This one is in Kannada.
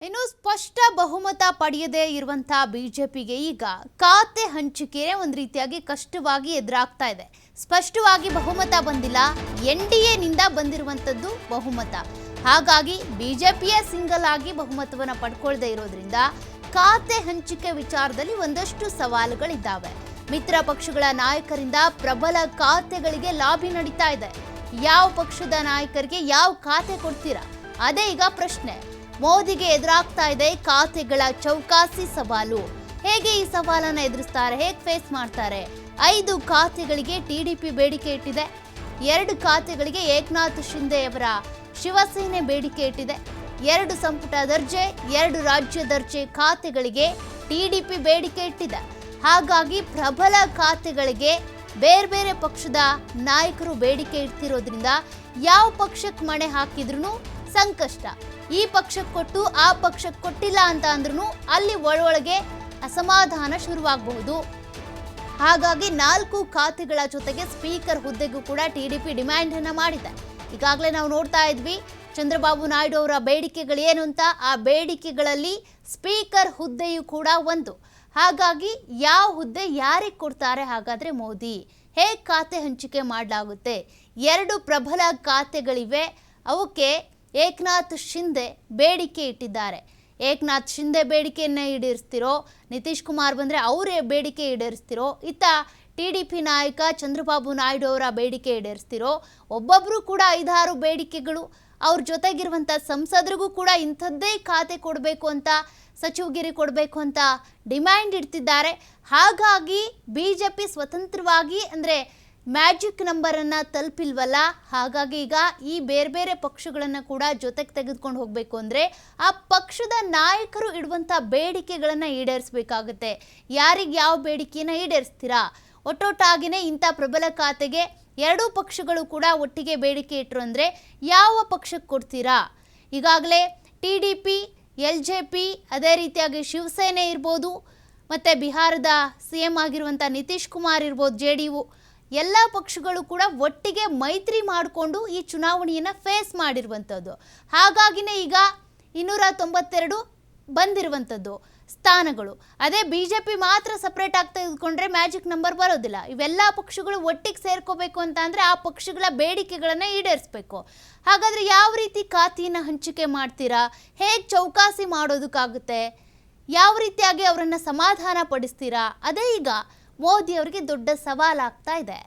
ಇನ್ನು ಸ್ಪಷ್ಟ ಬಹುಮತ ಪಡೆಯದೇ ಇರುವಂತಹ ಬಿಜೆಪಿಗೆ ಈಗ ಖಾತೆ ಹಂಚಿಕೆ ಒಂದು ರೀತಿಯಾಗಿ ಕಷ್ಟವಾಗಿ ಎದುರಾಗ್ತಾ ಇದೆ. ಸ್ಪಷ್ಟವಾಗಿ ಬಹುಮತ ಬಂದಿಲ್ಲ, ಎನ್ಡಿಎ ನಿಂದ ಬಂದಿರುವಂತದ್ದು ಬಹುಮತ. ಹಾಗಾಗಿ ಬಿಜೆಪಿಯೇ ಸಿಂಗಲ್ ಆಗಿ ಬಹುಮತವನ್ನು ಪಡ್ಕೊಳ್ಳದೆ ಇರೋದ್ರಿಂದ ಖಾತೆ ಹಂಚಿಕೆ ವಿಚಾರದಲ್ಲಿ ಒಂದಷ್ಟು ಸವಾಲುಗಳಿದ್ದಾವೆ. ಮಿತ್ರ ಪಕ್ಷಗಳ ನಾಯಕರಿಂದ ಪ್ರಬಲ ಖಾತೆಗಳಿಗೆ ಲಾಬಿ ನಡೀತಾ ಇದೆ. ಯಾವ ಪಕ್ಷದ ನಾಯಕರಿಗೆ ಯಾವ ಖಾತೆ ಕೊಡ್ತೀರಾ, ಅದೇ ಈಗ ಪ್ರಶ್ನೆ. ಮೋದಿಗೆ ಎದುರಾಗ್ತಾ ಇದೆ ಖಾತೆಗಳ ಚೌಕಾಸಿ ಸವಾಲು. ಹೇಗೆ ಈ ಸವಾಲನ್ನು ಎದುರಿಸ್ತಾರೆ, ಹೇಗೆ ಫೇಸ್ ಮಾಡ್ತಾರೆ? 5 ಖಾತೆಗಳಿಗೆ ಟಿಡಿಪಿ ಬೇಡಿಕೆ ಇಟ್ಟಿದೆ. 2 ಖಾತೆಗಳಿಗೆ ಏಕನಾಥ್ ಶಿಂದೆ ಅವರ ಶಿವಸೇನೆ ಬೇಡಿಕೆ ಇಟ್ಟಿದೆ. 2 ಸಂಪುಟ ದರ್ಜೆ, 2 ರಾಜ್ಯ ದರ್ಜೆ ಖಾತೆಗಳಿಗೆ ಟಿಡಿಪಿ ಬೇಡಿಕೆ ಇಟ್ಟಿದೆ. ಹಾಗಾಗಿ ಪ್ರಬಲ ಖಾತೆಗಳಿಗೆ ಬೇರೆ ಬೇರೆ ಪಕ್ಷದ ನಾಯಕರು ಬೇಡಿಕೆ ಇಡ್ತಿರೋದ್ರಿಂದ ಯಾವ ಪಕ್ಷಕ್ಕೆ ಮಣೆ ಹಾಕಿದ್ರೂ ಸಂಕಷ್ಟ. ಈ ಪಕ್ಷಕ್ಕೆ ಕೊಟ್ಟು ಆ ಪಕ್ಷಕ್ಕೆ ಕೊಟ್ಟಿಲ್ಲ ಅಂತ ಅಂದ್ರೂ ಅಲ್ಲಿ ಒಳೊಳಗೆ ಅಸಮಾಧಾನ ಶುರುವಾಗಬಹುದು. ಹಾಗಾಗಿ 4 ಖಾತೆಗಳ ಜೊತೆಗೆ ಸ್ಪೀಕರ್ ಹುದ್ದೆಗೂ ಕೂಡ ಟಿಡಿಪಿ ಡಿಮ್ಯಾಂಡ್ ಅನ್ನ ಮಾಡಿದೆ. ಈಗಾಗಲೇ ನಾವು ನೋಡ್ತಾ ಇದ್ವಿ ಚಂದ್ರಬಾಬು ನಾಯ್ಡು ಅವರ ಬೇಡಿಕೆಗಳು ಏನು ಅಂತ. ಆ ಬೇಡಿಕೆಗಳಲ್ಲಿ ಸ್ಪೀಕರ್ ಹುದ್ದೆಯೂ ಕೂಡ ಒಂದು. ಹಾಗಾಗಿ ಯಾವ ಹುದ್ದೆ ಯಾರಿಗೆ ಕೊಡ್ತಾರೆ, ಹಾಗಾದ್ರೆ ಮೋದಿ ಹೇಗೆ ಖಾತೆ ಹಂಚಿಕೆ ಮಾಡಲಾಗುತ್ತೆ? 2 ಪ್ರಬಲ ಖಾತೆಗಳಿವೆ, ಅವಕ್ಕೆ ಏಕನಾಥ್ ಶಿಂದೆ ಬೇಡಿಕೆ ಇಟ್ಟಿದ್ದಾರೆ. ಏಕನಾಥ್ ಶಿಂದೆ ಬೇಡಿಕೆಯನ್ನು ಈಡೇರಿಸ್ತಿರೋ, ನಿತೀಶ್ ಕುಮಾರ್ ಬಂದರೆ ಅವರೇ ಬೇಡಿಕೆ ಈಡೇರಿಸ್ತಿರೋ, ಇತ್ತ ಟಿಡಿಪಿ ನಾಯಕ ಚಂದ್ರಬಾಬು ನಾಯ್ಡು ಅವರ ಬೇಡಿಕೆ ಈಡೇರಿಸ್ತಿರೋ, ಒಬ್ಬೊಬ್ಬರು ಕೂಡ 5-6 ಬೇಡಿಕೆಗಳು. ಅವ್ರ ಜೊತೆಗಿರುವಂಥ ಸಂಸದರಿಗೂ ಕೂಡ ಇಂಥದ್ದೇ ಖಾತೆ ಕೊಡಬೇಕು ಅಂತ, ಸಚಿವಗಿರಿ ಕೊಡಬೇಕು ಅಂತ ಡಿಮ್ಯಾಂಡ್ ಇಡ್ತಿದ್ದಾರೆ. ಹಾಗಾಗಿ ಬಿಜೆಪಿ ಸ್ವತಂತ್ರವಾಗಿ ಅಂದರೆ ಮ್ಯಾಜಿಕ್ ನಂಬರನ್ನು ತಲುಪಿಲ್ವಲ್ಲ. ಹಾಗಾಗಿ ಈಗ ಈ ಬೇರೆ ಬೇರೆ ಪಕ್ಷಗಳನ್ನು ಕೂಡ ಜೊತೆಗೆ ತೆಗೆದುಕೊಂಡು ಹೋಗಬೇಕು ಅಂದರೆ ಆ ಪಕ್ಷದ ನಾಯಕರು ಇಡುವಂಥ ಬೇಡಿಕೆಗಳನ್ನು ಈಡೇರಿಸಬೇಕಾಗುತ್ತೆ. ಯಾರಿಗೆ ಯಾವ ಬೇಡಿಕೆಯನ್ನು ಈಡೇರಿಸ್ತೀರಾ? ಒಟ್ಟೊಟ್ಟಾಗಿಯೇ ಇಂಥ ಪ್ರಬಲ ಖಾತೆಗೆ 2 ಪಕ್ಷಗಳು ಕೂಡ ಒಟ್ಟಿಗೆ ಬೇಡಿಕೆ ಇಟ್ಟರು ಅಂದರೆ ಯಾವ ಪಕ್ಷಕ್ಕೆ ಕೊಡ್ತೀರಾ? ಈಗಾಗಲೇ ಟಿಡಿಪಿ, LJP, ಅದೇ ರೀತಿಯಾಗಿ ಶಿವಸೇನೆ ಇರ್ಬೋದು, ಮತ್ತು ಬಿಹಾರದ CM ಆಗಿರುವಂಥ ನಿತೀಶ್ ಕುಮಾರ್ ಇರ್ಬೋದು, JDU, ಎಲ್ಲ ಪಕ್ಷಗಳು ಕೂಡ ಒಟ್ಟಿಗೆ ಮೈತ್ರಿ ಮಾಡಿಕೊಂಡು ಈ ಚುನಾವಣೆಯನ್ನು ಫೇಸ್ ಮಾಡಿರುವಂಥದ್ದು. ಹಾಗಾಗಿನೇ ಈಗ 292 ಬಂದಿರುವಂಥದ್ದು ಸ್ಥಾನಗಳು. ಅದೇ ಬಿಜೆಪಿ ಮಾತ್ರ ಸಪ್ರೇಟ್ ಆಗಿ ತೆಗೆದುಕೊಂಡ್ರೆ ಮ್ಯಾಜಿಕ್ ನಂಬರ್ ಬರೋದಿಲ್ಲ. ಇವೆಲ್ಲ ಪಕ್ಷಗಳು ಒಟ್ಟಿಗೆ ಸೇರ್ಕೋಬೇಕು ಅಂತ ಅಂದರೆ ಆ ಪಕ್ಷಗಳ ಬೇಡಿಕೆಗಳನ್ನು ಈಡೇರಿಸಬೇಕು. ಹಾಗಾದರೆ ಯಾವ ರೀತಿ ಖಾತೆಯನ್ನು ಹಂಚಿಕೆ ಮಾಡ್ತೀರಾ? ಹೇಗೆ ಚೌಕಾಸಿ ಮಾಡೋದಕ್ಕಾಗುತ್ತೆ? ಯಾವ ರೀತಿಯಾಗಿ ಅವರನ್ನು ಸಮಾಧಾನ ಪಡಿಸ್ತೀರಾ? ಅದೇ ಈಗ ಮೋದಿ ಅವರಿಗೆ ದೊಡ್ಡ ಸವಾಲಾಗ್ತಾ ಇದೆ.